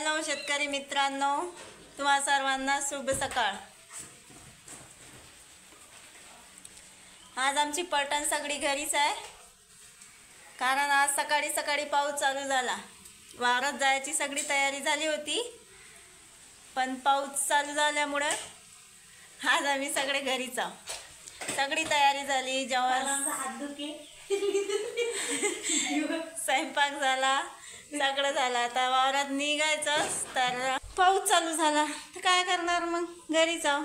Hello शेतकरी मित्रांनो, तुम्हा सर्वांना शुभ सकाळ। आज आमची पलटण सगळी घरीच आहे, कारण आज सकाळी सकाळी पाऊस चालू झाला। वावरात जायची सगळी तयारी झाली होती, पण पाऊस चालू झाल्यामुळे आज आम्ही सगळे घरीच आहोत। सगळी तयारी झाली, जेवण स्वयंपाक झाला, सगळं झालं। आता वावरात निघायचं तर पाऊस चालू झाला, तर काय करणार, मग घरीच आहो।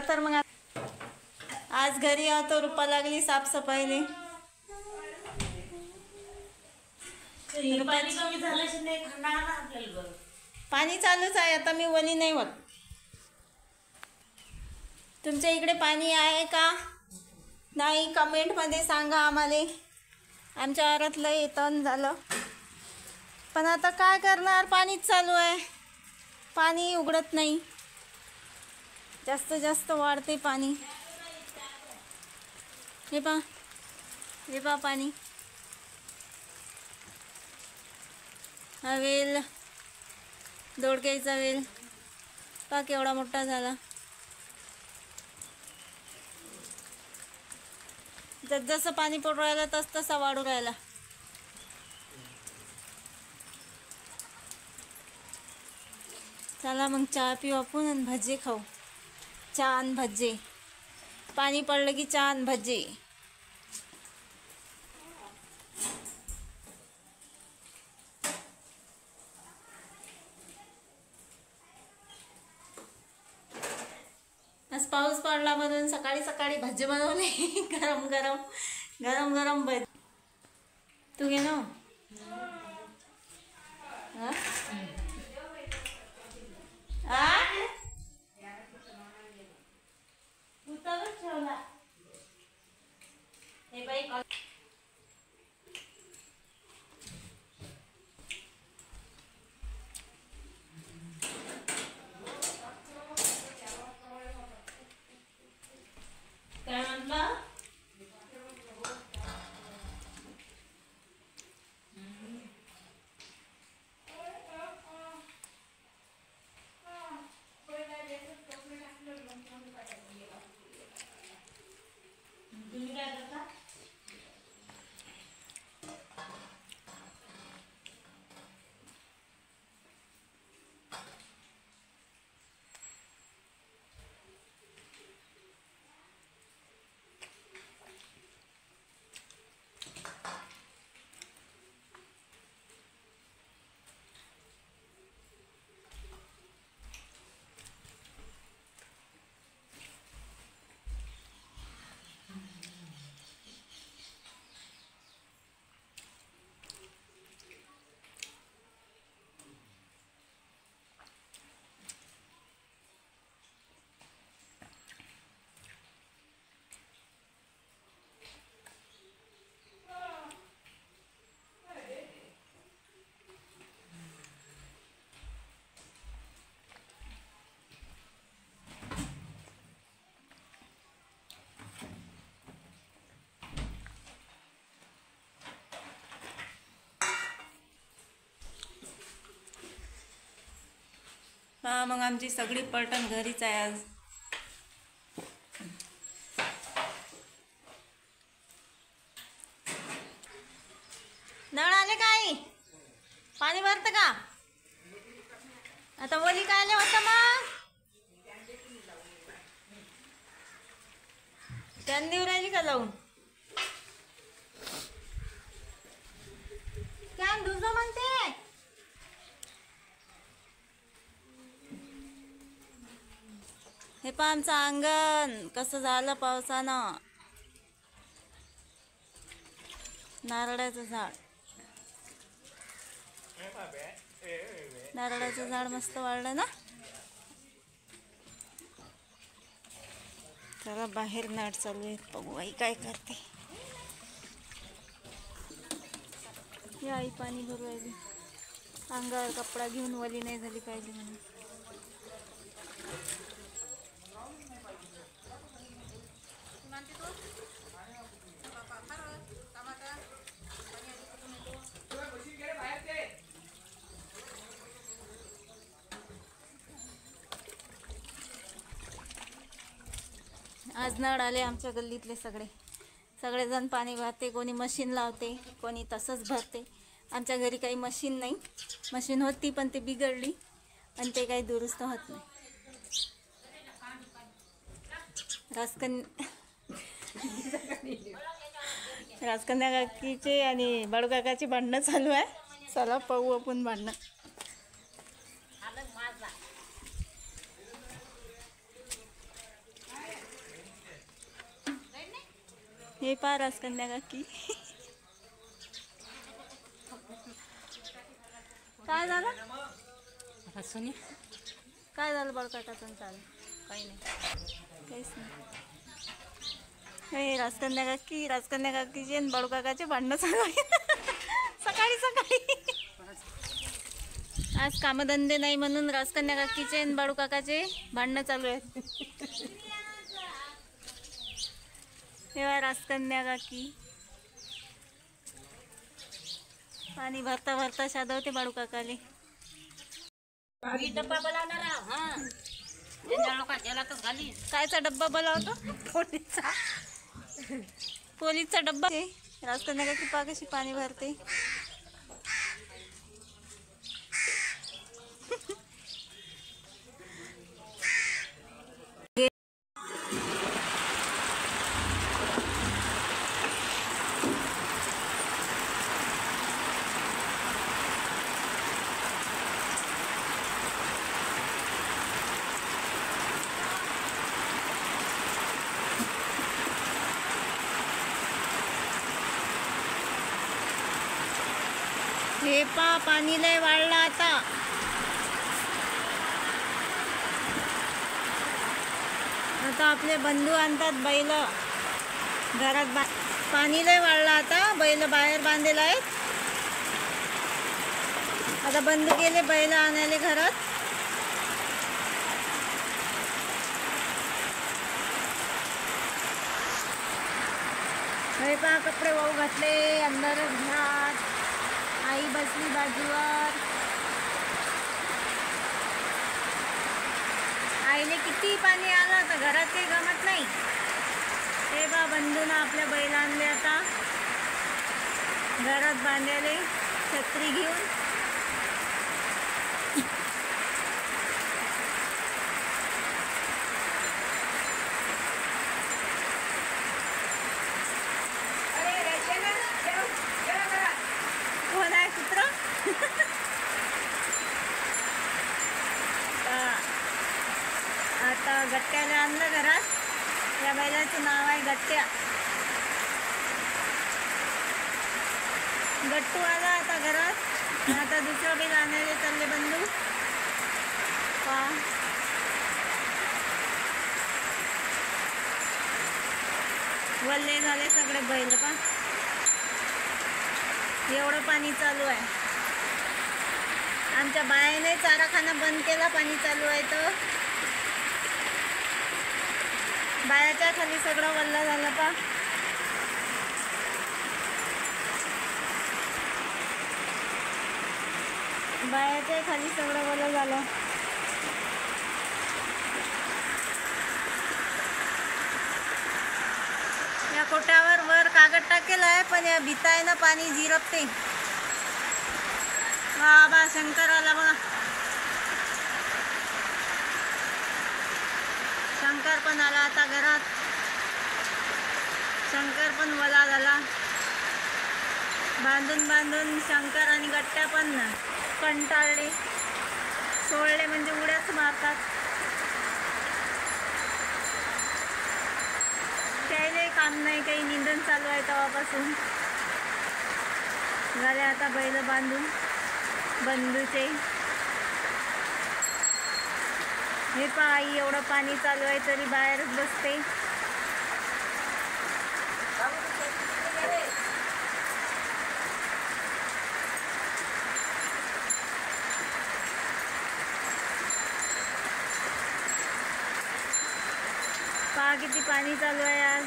तर मग आज घरी आहो तर रुपा लागली साफसफाईले। पाणी चालूच आहे, आता मी वली नाही होत। तुमच्या इकडे पाणी आहे का नाही कमेंटमध्ये सांगा आम्हाला। आमच्या वावरात लय तण झालं, पण आता काय करणार, पाणीच चालू आहे, पाणी उघडत नाही, जास्त जास्त वाढते पाणी। हे पा पाणी, हा वेल, दोडक्याचा वेल पा केवढा मोठा झाला। जसं पाणी पडू राहिलं तसा वाढू राहिला। चला मग चहा पिऊ आपण आणि भजे खाऊ। चहा आणि भजे, पाणी पडलं की चहा आणि भजे। आज पाऊस पडला म्हणून सकाळी सकाळी भजे बनवले गरम गरम गरम गरम भजे। तू घे ना। ठेवला हे बाई काय म्हटलं। तुम्ही काय करता। हा मग आमची सगळी पलटण घरीच आहे आज। नळ आले काय, पाणी भरतं का आता। वली काय आले होतं मग, त्यान देऊ राहिली का लावून। काय दुसरं म्हणते। हे पहा आमचं अंगण कसं झालं पावसानं। नारळाचं झाड, नारळाचं झाड मस्त वाढलं ना। चला बाहेर नाट चालू आहे, बघू आई काय करते। या आई पाणी भरू राहिली, अंगावर कपडा घेऊन वली नाही झाली पाहिजे म्हणून। आज नळ आले आमच्या गल्लीतले सगळेजण पाणी भरते, कोणी मशीन लावते, कोणी तसंच भरते. आमच्या घरी काही मशीन नाही, मशीन होती पण ते बिघडली आणि ते काही दुरुस्त होत नाही. राजकन्या काकीचे आणि बाळूकाकाची भांडणं चालू आहे. चला पाहू आपण भांडणं. हे पहा राजकन्या काकी. काय झालं? काय झालं बाळूकाकाचं? चालू काही नाही, काहीच नाही. हे राजकन्या काकीचे आणि बाळूकाकाचे भांडणं चालू आहे. सकाळी आज कामधंदे नाही म्हणून राजकन्या काकीचे आणि बाळूकाकाचे भांडणं चालू आहेत. तेव्हा राजकन्या काकी पाणी भरता भरता शादवते बाळूकाकाले. कायचा डब्बा बोलावतो? पोलीसचा डब्बा. राजकन्या काकी पा कशी पाणी भरते. हे पाणी लय वाढलं आता. आता आपले बंधू आणतात बैल घरात. पाणी लय वाढलं आता, बैल बाहेर बांधलेले आहेत. आता बंधू गेले बैल आणायला घरात. हे पहा कपडे वाहू घातले अंदर घरात. आई बसली बाजूवर. आईले किती पाणी आलं तर घरात काही गमत नाही. हे बा बंधून आपल्या बैल आणले आता घरात बांधायले छत्री घेऊन. कोण आहे कुत्र? आता गट्ट्याला आणलं घरात. या बैलाचं नाव आहे गट्ट्या. गट्टू आला आता घरात. आता दुसरं बैल आणायला चालले बंधू. पा वल्ले झाले सगळे बैल. पा एवढं पाणी चालू आहे. आमच्या बायाने चाराखाना बंद केला, पाणी चालू आहे तर. बायाच्या खाली सगळं वल्ल झालं. पा बायाच्या खाली सगळं वल्ल झालं. या कोट्यावर वर कागद टाकेला आहे पण या भितायनं पाणी झिरपते. बाबा शंकर आला बघा. शंकर पण आला आता घरात. शंकर पण वला झाला. बांधून बांधून शंकर आणि गट्ट्या पण कंटाळले. सोडले म्हणजे उड्याच मारतात. त्याला काम नाही, काही निंदन चालू आहे तेव्हापासून. झाले आता बैल बांधून बंधूचे. हे पहा आई एवढं पाणी चालू आहे तरी बाहेरच बसते. पहा किती पाणी चालू आहे आज.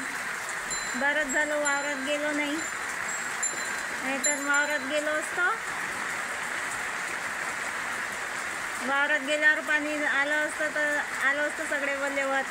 बरंच झालं वावरात गेलो नाही, नाहीतर वावरात गेलो असतो. वावरात गेल्यावर पाणी आलं असतं तर आलं असतं सगळे वल्लेवत.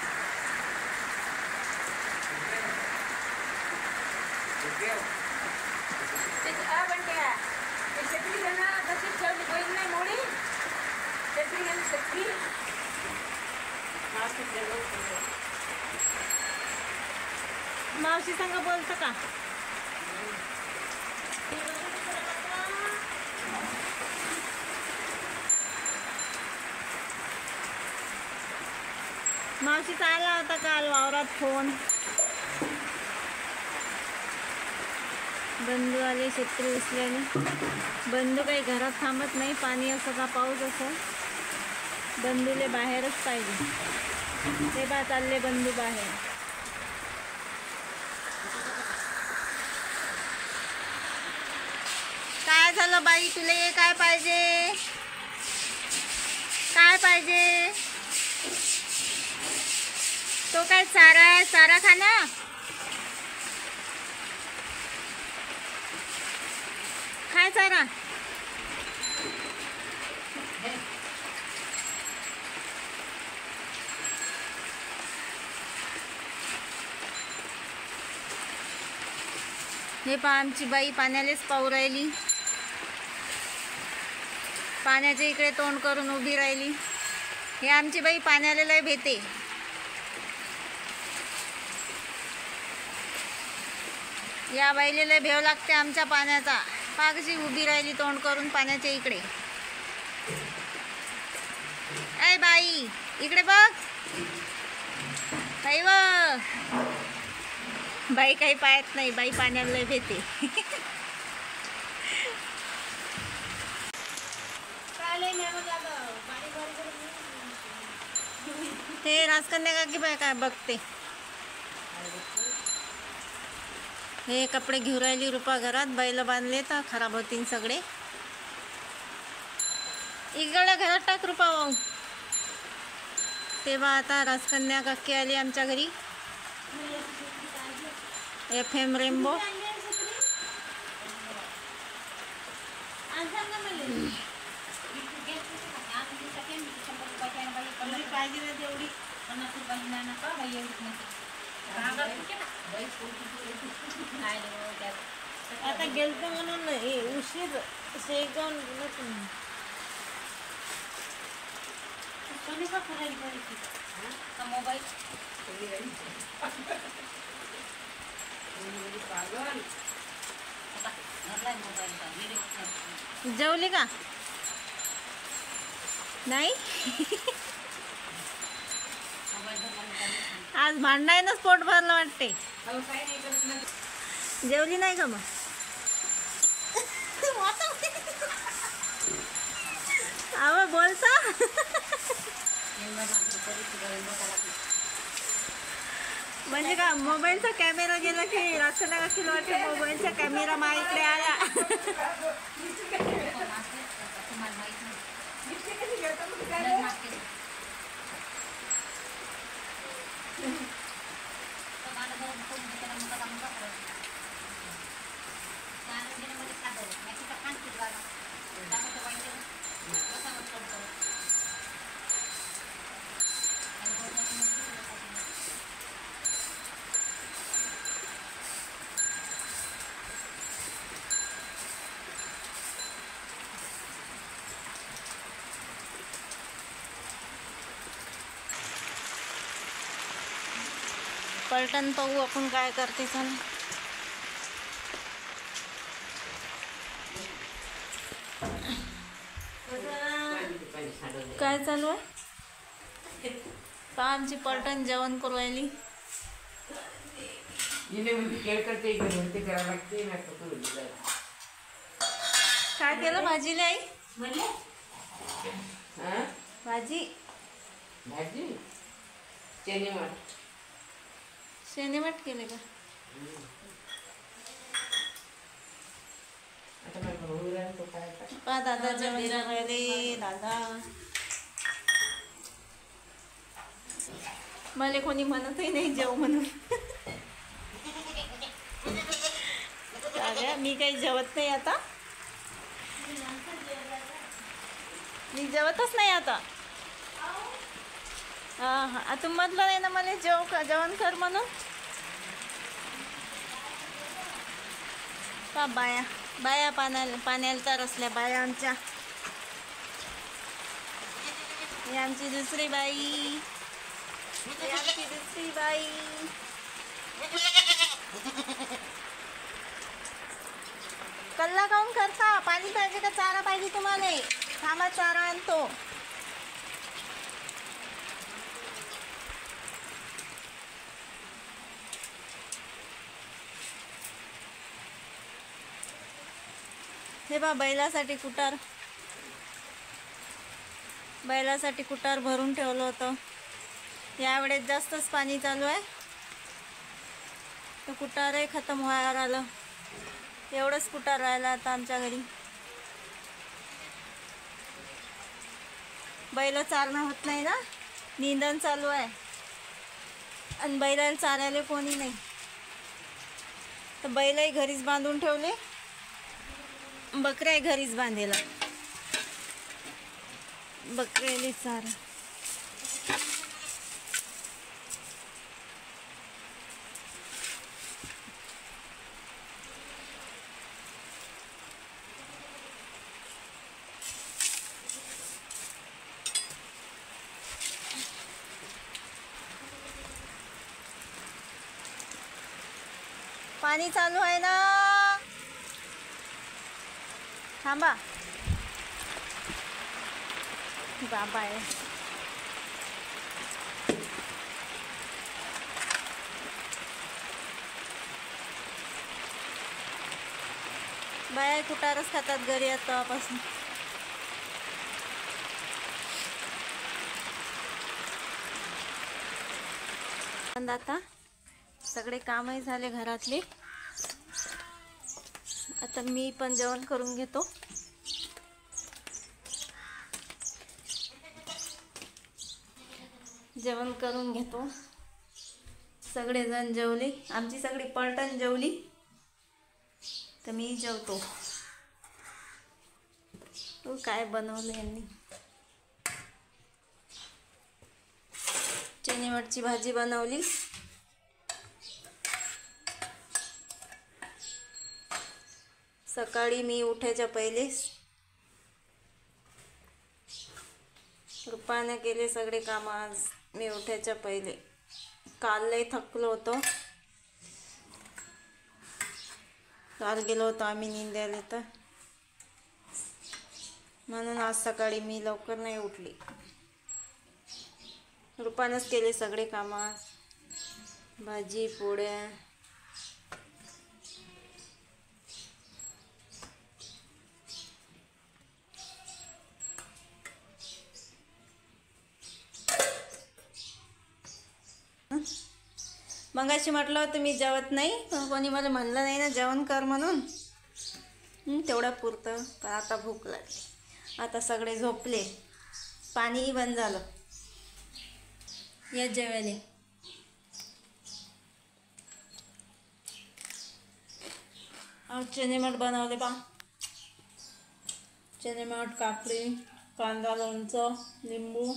मावशी संग बोलतं का? मावशीचा आला होता काल वावरात फोन. बंधू आले शेतकरी उचल्याने. बंधू काही घरात थांबत नाही, पाणी असो का पाऊस असो, बंधूले बाहेरच पाहिजे. ते बा चालले बंधू बाहेर. काय झालं बाई, तुला काय पाहिजे? काय पाहिजे? तो काय चारा आहे? चारा खा ना. काय चारा? हे पहा आमची बाई पाण्यालाच पाहू राहिली. पाण्याच्या इकडे तोंड करून उभी राहिली. हे आमची बाई पाण्याला लय भेते. या बाईला लय भेव लागते आमच्या पाण्याचा. पागशी उभी राहिली तोंड करून पाण्याच्या इकडे. ऐ बाई इकडे बघ. बाई व बाई काही पाहत नाही, बाई पाण्याला लय भेते. ते राजकन्या काकी बाय काय बघते. हे कपडे घेऊन राहिली रुपा घरात. बैल बांधले तर खराब होतील सगळे. इकडे घरात टाक रुपा भाऊ. तेव्हा आता राजकन्या काकी आली आमच्या घरी. FM rainbow. आता गेलतो म्हणून उशीर शेगावून गेलो तुम्ही. मोबाईल जेवली का नाही? आज भांडायनच पोट भरलं वाटते. जेवली नाही का मग? आव बोलता. म्हणजे का मोबाईलचा कॅमेरा गेला की रास्ता काकीला वाटते मोबाईलचा कॅमेरा मा इकडे आला. पलटण पाहू आपण काय करते. चला काय चालू आहे? का आमची पलटण जेवण करू राहिली. काय केलं भाजीला आई? भाजी भाजी शेनेमट केले का? पा दादा जेवण राहिले. दादा मला कोणी म्हणतही नाही जेव म्हणून. मी काही जेवत नाही आता. मी जेवतच नाही आता. हा तू म्हटलं नाही ना मला जेवण कर म्हणून. का बाया बाया पाण्याला तरसल्या बाया आमच्या. ही आमची दुसरी बाई, ही आमची दुसरी बाई. कल्ला काऊन करता? पाणी पाहिजे का चारा पाहिजे तुम्हाला? थांबा, चारा आणतो. हे बा बैलासाठी कुटार भरून ठेवलं होतं. यावेळेस जास्तच पाणी चालू आहे तर कुटारही खतम व्हायला आलं. एवढंच कुटार राहिला आता आमच्या घरी. बैल चारणं होत नाही ना, निंदण चालू आहे आणि बैलाला चारायला कोणी नाही तर बैलही घरीच बांधून ठेवले. बकऱ्या घरीच बांधेला, बकऱ्याला चारा. पाणी चालू आहे ना, थांबा. बाबा आहे. बाया कुटारच खातात घरी आतापासून. आता सगळे कामही झाले घरातले. आता मी पण जेवण करून घेतो. जेवण करून घेतो. सगळेजण जेवले, आमची सगळी पलटण जेवली तर मी जेवतो. तो काय बनवलं यांनी? चणीवरची भाजी बनवली. सकाळी मी उठायच्या पहिलेच रुपाने केले सगळे काम. आज मी उठायच्या पहिले. काल लई थकलो होतो, काल गेलो होतो आम्ही निंद्याला तर म्हणून आज सकाळी मी लवकर नाही उठली. रुपानंच केले सगळे काम. भाजी पोळ्या मगाशी म्हटलं होतं मी जेवत नाही, पण कोणी मला म्हणलं नाही ना जेवण कर म्हणून. तेवढा पुरतं. पण आता भूक लागली. आता सगळे झोपले, पाणीही बंद झालं. या जेवायला. चणेमठ बनवले बा. चणेमठ, काकडी, कांदा, लोणचं, लिंबू.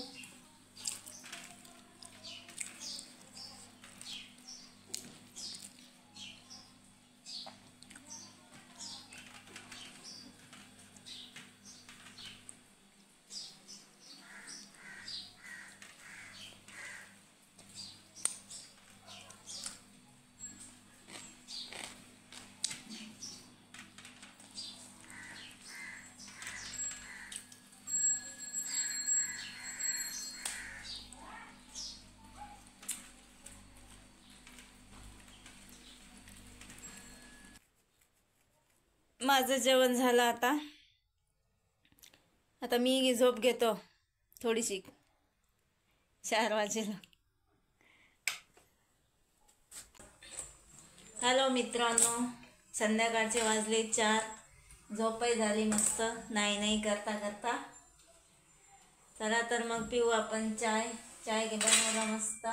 माझं जेवण झालं. आता मी झोप घेतो थोडीशी. 4 वाजेला. हॅलो मित्रांनो, संध्याकाळचे वाजले 4. झोपही झाली मस्त नाही करता. चला तर मग पिऊ आपण चाय. चाय बनवला मस्त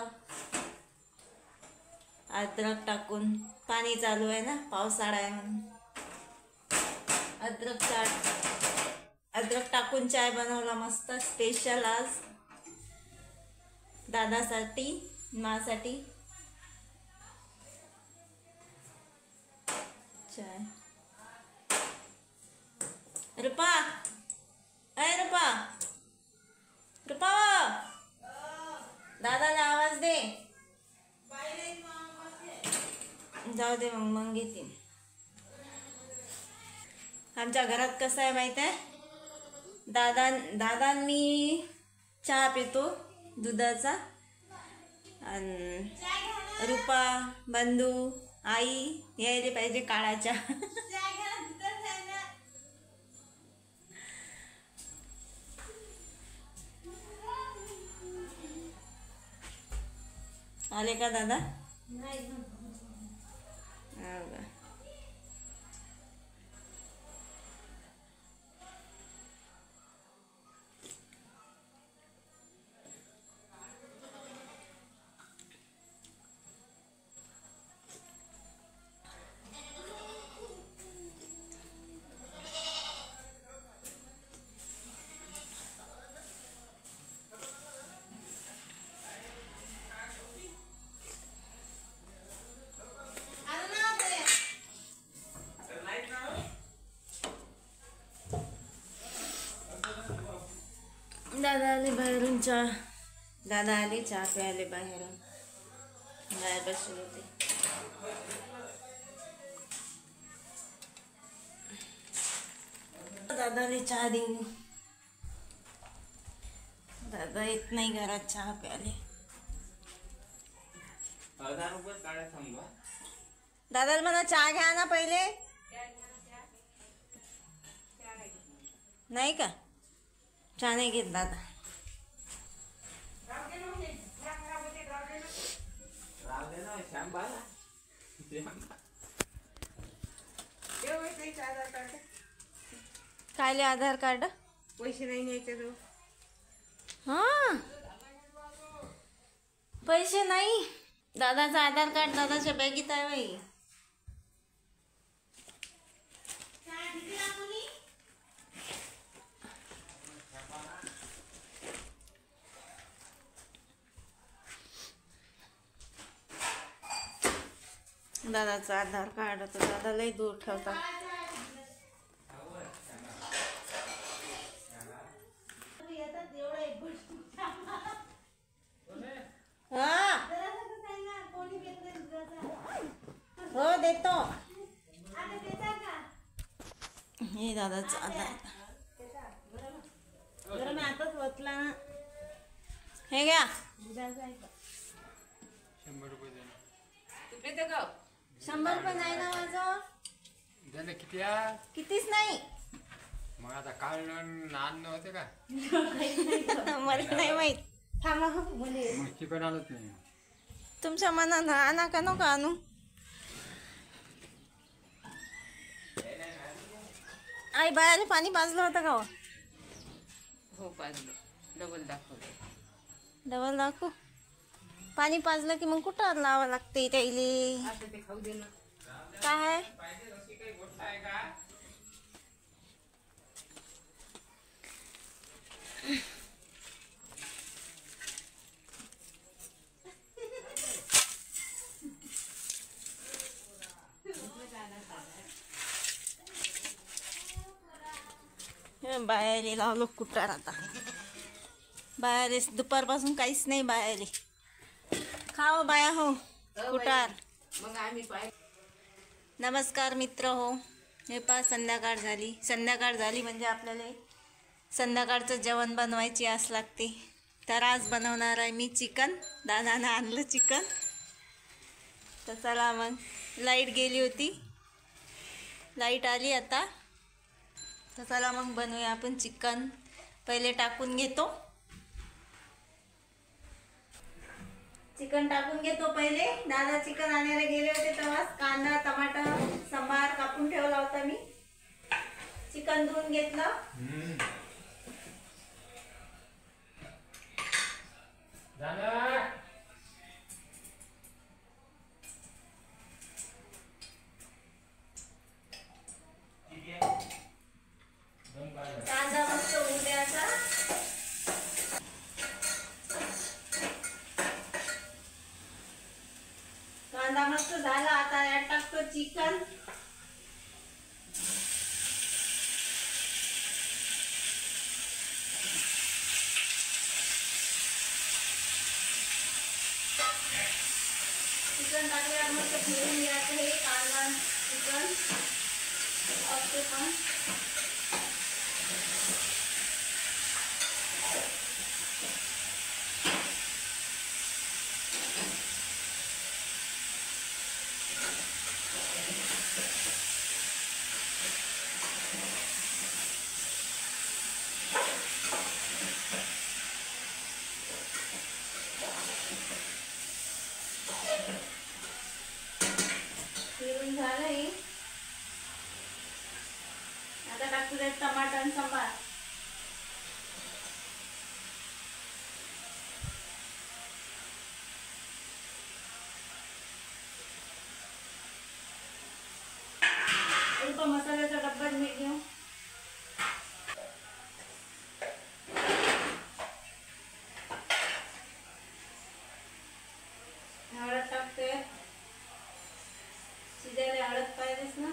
अद्रक टाकून. पाणी चालू आहे ना, पावसाळा आहे म्हणून अद्रक टाकून चाय बनवला मस्त. स्पेशल आज दादासाठी, मासाठी चाय. रुपा, अय रुपा, रुपा, दादाला आवाज दे. जाऊ दे मग येते. आमच्या घरात कसं आहे माहित आहे, दादांनी चहा पितो दुधाचा, आणि रुपा, बंधू, आई यायला पाहिजे काळा चहा. आले का दादा? हो का. दादा आले बाहेरून चहा. दादा आले चहा प्यायले बाहेरून. बाहेर बसले होते. दादाने चहा दिली. दादा येत नाही घरात चहा प्यायले. दादाला म्हणा चहा घ्या ना पहिले. नाही का? चहा नाही घेत दादा. कायले आधार कार्ड? पैसे नाही न्यायचे तो. हा, पैसे नाही. दादाचा आधार कार्ड दादाच्या बॅगीत आहे बाई. दादाचं आधार कार्ड तर दादा लई दूर ठेवतात. हा, हो देतो. हे दादाचं आधार. गरम आताच वतला ना. हे घ्या. 100 रुपये द्या. तू पेते का? 100 रुपये नाही ना माझं. द्या ना, किती आहे? कितीच नाही. मग आता काल आणणं होते का? मला नाही माहित. थांबा मुली. मग चिकन आणत नाही. तुमच्या मनानं आणा का नको आणू? आई बायाने पाणी पाजलं होतं का? हो पाजलं. डबल दाखवलं. डबल दाखवू. पाणी पाजलं की मग कुठं लावावं लागते त्याईले? आता ते खाऊ दे ना. काय? बायाले लावलो कुटार. आता बायाले दुपारपासून काहीच नाही. बायाले खाओ बाया हो कुटार. मग आम्ही पाय. नमस्कार मित्र हो. हे पा संध्याकाळ झाली म्हणजे आपल्याला संध्याकाळचं जेवण बनवायची आस लागते. तर आज बनवणार आहे मी चिकन. दादानं आणलं चिकन. तर चला मग. लाईट गेली होती, लाईट आली आता. तर चला मग बनवूया आपण चिकन. पहिले टाकून घेतो. चिकन टाकून घेतो पहिले. दादा चिकन आणायला गेले होते तेव्हाच कांदा टमाटर सांबार कापून ठेवला होता मी. चिकन धुवून घेतलं. कांदा मस्त होऊ द्यायचा. कांदा मस्त झाला. आता यात टाकतो चिकन. चिकन टाकल्यावर मस्त फिरून घ्यायचं हे कांदा चिकन असते पण फिरून झालं हे. आता टाकू दे टमाटर आणि सांबार. मसाल्याचा डब्बा मीठ घेऊ. हळद टाकते. शिजायला हळद पाहिजेच ना.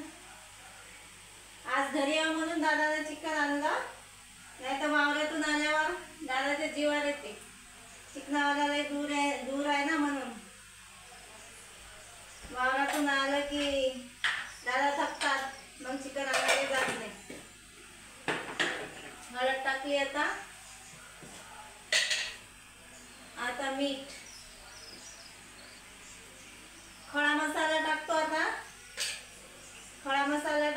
आज घरी यावं म्हणून दादाने चिकन आणलं, नाही तर वावरातून आल्यावर दादाच्या जीवावर येते. चिकनावाल्याला दूर आहे ना, म्हणून वावरातून आलं की दादा थकतात, मग चिकन आणायला जात नाही. हळद टाकली. आता मीठ. खडा मसाला टाकतो. आता खडा मसाला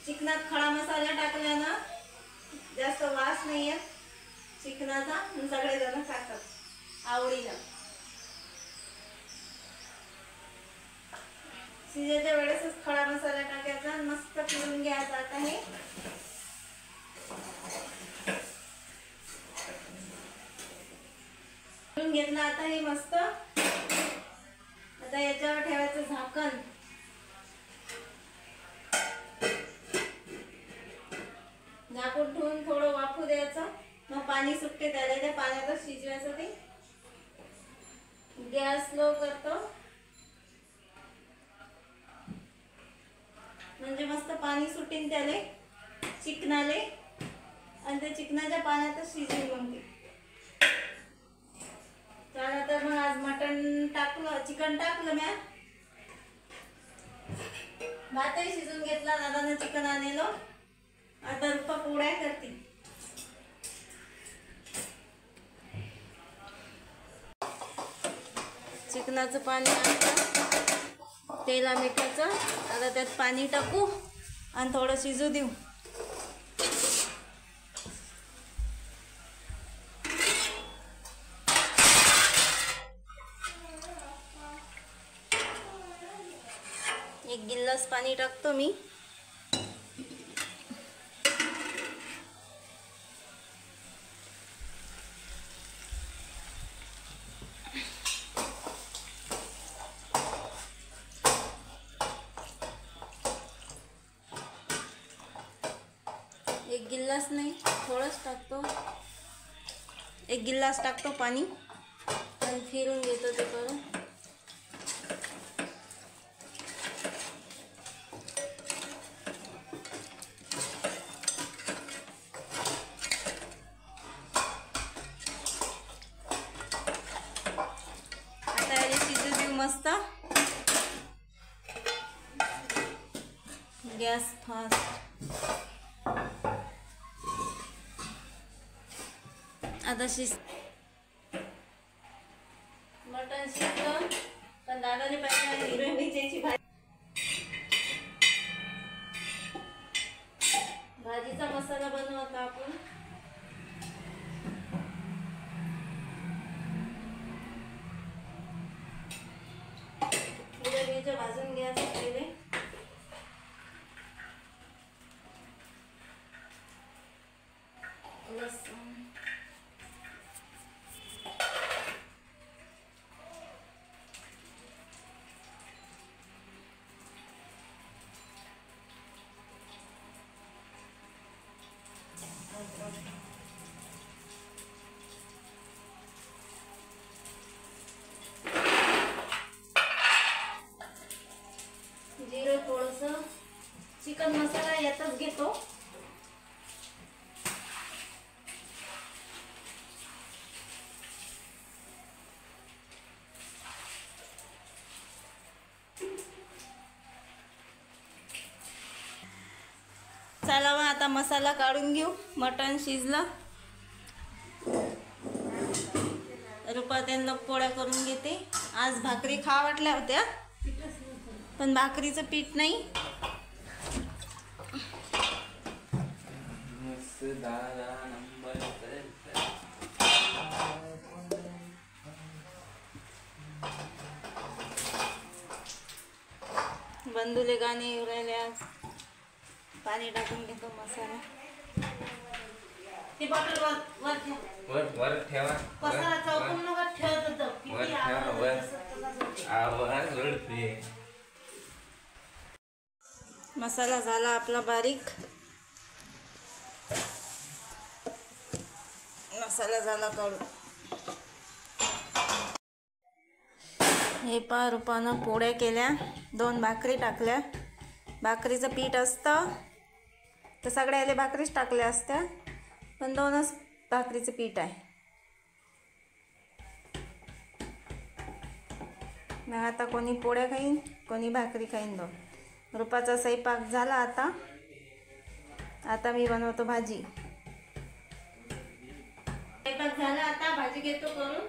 चिकनात खडा मसाला टाकल्यानं जास्त वास नाही येत चिकनाचा. सगळेजण टाकतात आवडीनं. शिजायच्या वेळेसच खडा मसाला टाकायचा आणि मस्त फिरून घ्यायचा. आता हे फिरून घेतलं. आता हे मस्त. आता याच्यावर ठेवायचं झाकण. झाकून ठेवून थोडं वाफू द्यायचं. मग पाणी सुटते त्याला. त्या पाण्यातच शिजवायचं ते. गॅस स्लो करतो म्हणजे मस्त पाणी सुटीन त्याले चिकनाले, आणि त्या चिकनाच्या पाण्यातच शिजेल मग ते. त्यानंतर मग आज मटण टाकलं, चिकन टाकलं म्या. भातही शिजून घेतला. दादानं चिकन आणलं. आता रुपा पोळ्या करते. चिकनाचं पाणी आणतं, तेला मिठाचं. आता त्यात पाणी टाकू आणि थोडं शिजू देऊ. एक गिल्लास पाणी टाकतो मी. एक गिल्लास नाही, थोडंच टाकतो. एक गिल्लास टाकतो पाणी आणि फिरून घेतो ते करून. आता याला शिजू देऊ मस्त. Gas fast. आता मटण शिजलं, पण दादाने पाहिजे हिरव्या मिरच्याची भाजीचा मसाला बनवता आपण. हिरव्या मिरच्या भाजून घ्यायचं पहिले. लसूण, जिरं थोडंसं. चिकन मसाला यातच घेतो. मसाला काढून घेऊ. मटण शिजलं. रुपा त्यांना पोळ्या करून घेते. आज भाकरी खा वाटल्या होत्या पण भाकरीचं पीठ नाही. बंधूले गाणे येऊ राहिले आज. पाणी टाकून घेतो मसाला. ते बॉटल वर ठेव. वर ठेवा. पसारा चौकून नका ठेवत होतं. वर किती ठेवा, आवाज वर. येतो तसंच होते. आवाज ओळखते. मसाला झाला आपला बारीक. मसाला झाला काढून. हे पा रुपानं पोळ्या केल्या. 2 भाकरी टाकल्या. भाकरीचं पीठ असतं तर सगळ्याले भाकरीच टाकल्या असत्या पण 2च भाकरीचं पीठ आहे. मग आता कोणी पोळ्या खाईन कोणी भाकरी खाईन. 2 रुपाचा स्वयंपाक झाला. आता मी बनवतो भाजी. स्वयंपाक झाला. आता भाजी घेतो करून.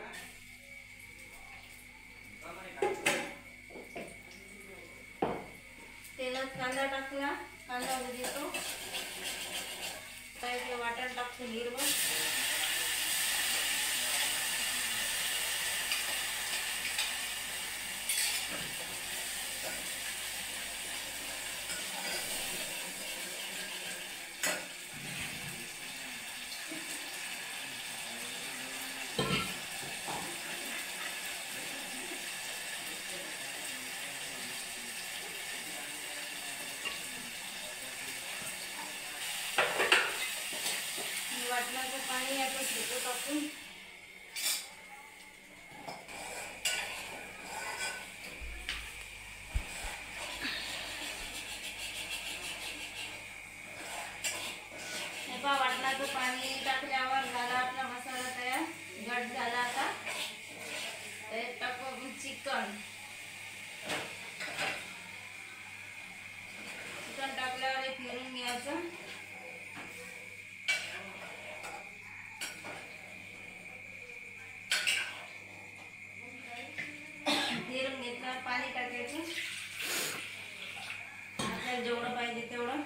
तेलात कांदा टाकला. कांदा घेतो. तर वाटण टाकतो हिरवं. वाटणाचं पाणी याचं घेतो टाकून. वाटणाचं पाणी टाकल्यावर झाला आपला मसाला तयार. घट झाला. आता त्यात टाकू आपण चिकन. चिकन टाकल्यावर हे फिरून घ्यायचं. फिरून घेतल्यावर पाणी टाकायचं. आपल्याला जेवढं पाहिजे तेवढं.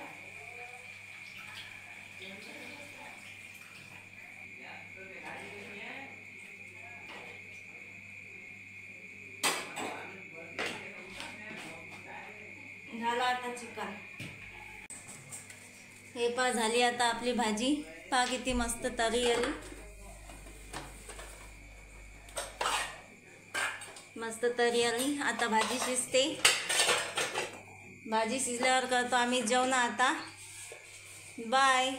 झाला आता चिकन. हे पा झाली आता आपली भाजी. पा किती मस्त तरी आली. मस्त तरी आली. आता भाजी शिजते. भाजी शिजल्यावर करतो आम्ही जेवण. आता बाय.